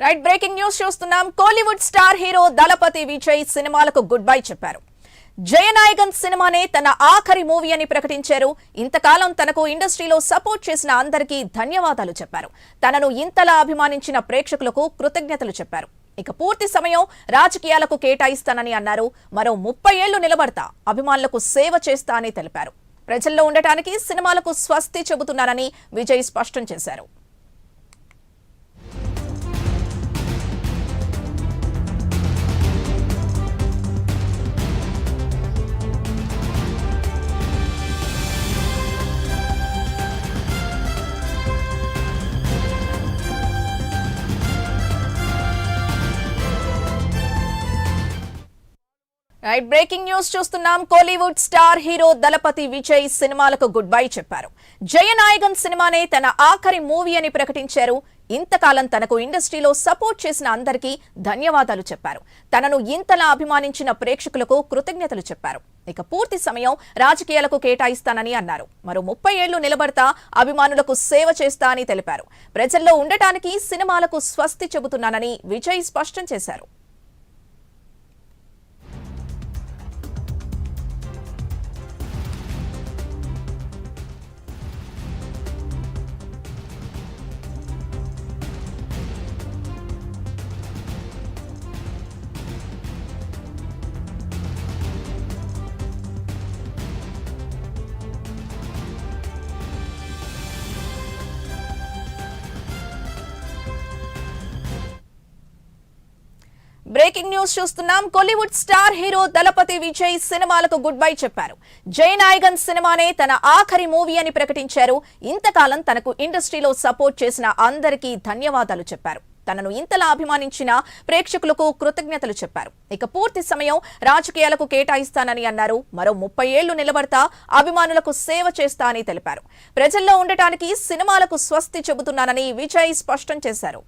Right breaking news చూస్తున్నాం. Kollywood star hero దళపతి విజయ్ సినిమాలకు good bye చెప్పారు. జయనాయగన్ సినిమానే తన ఆఖరి మూవీ అని ప్రకటించారు. ఇంతకాలం తనకు ఇండస్ట్రీలో సపోర్ట్ చేసిన అందరికీ ధన్యవాదాలు చెప్పారు. తనను ఇంతలా అభిమానించిన ప్రేక్షకులకు కృతజ్ఞతలు చెప్పారు. ఇక పూర్తి సమయం రాజకీయాలకు కేటాయిస్తానని అన్నారు. మరో 30 ఏళ్లు నిలబడతా, అభిమానులకు సేవ చేస్తా అని తెలిపారు. ప్రజల్లో ఉండటానికి సినిమాలకు స్వస్తి చెబుతున్నానని విజయ్ స్పష్టం చేశారు. రైట్ బ్రేకింగ్ న్యూస్ చూస్తున్నాం. కోలీవుడ్ స్టార్ హీరో దళపతి విజయ్ సినిమాలకు గుడ్ బై చెప్పారు. జయనాయగన్ సినిమానే తన ఆఖరి మూవీ అని ప్రకటించారు. ఇంతకాలం తనకు ఇండస్ట్రీలో సపోర్ట్ చేసిన అందరికీ ధన్యవాదాలు చెప్పారు. తనను ఇంతలా అభిమానించిన ప్రేక్షకులకు కృతజ్ఞతలు చెప్పారు. ఇక పూర్తి సమయం రాజకీయాలకు కేటాయిస్తానని అన్నారు. మరో 30 ఏళ్లు నిలబడతా, అభిమానులకు సేవ చేస్తా అని తెలిపారు. ప్రజల్లో ఉండటానికి సినిమాలకు స్వస్తి చెబుతున్నానని విజయ్ స్పష్టం చేశారు. బ్రేకింగ్ న్యూస్ చూస్తున్నాం. కోలీవుడ్ స్టార్ హీరో దళపతి విజయ్ సినిమాలకు గుడ్ బై చెప్పారు. జయనాయగన్ సినిమానే తన ఆఖరి మూవీ అని ప్రకటించారు. ఇంతకాలం తనకు ఇండస్ట్రీలో సపోర్ట్ చేసిన అందరికీ ధన్యవాదాలు చెప్పారు. తనను ఇంతలా అభిమానించిన ప్రేక్షకులకు కృతజ్ఞతలు చెప్పారు. ఇక పూర్తి సమయం రాజకీయాలకు కేటాయిస్తానని అన్నారు. మరో 30 ఏళ్లు నిలబడతా, అభిమానులకు సేవ చేస్తా అని తెలిపారు. ప్రజల్లో ఉండటానికి సినిమాలకు స్వస్తి చెబుతున్నానని విజయ్ స్పష్టం చేశారు.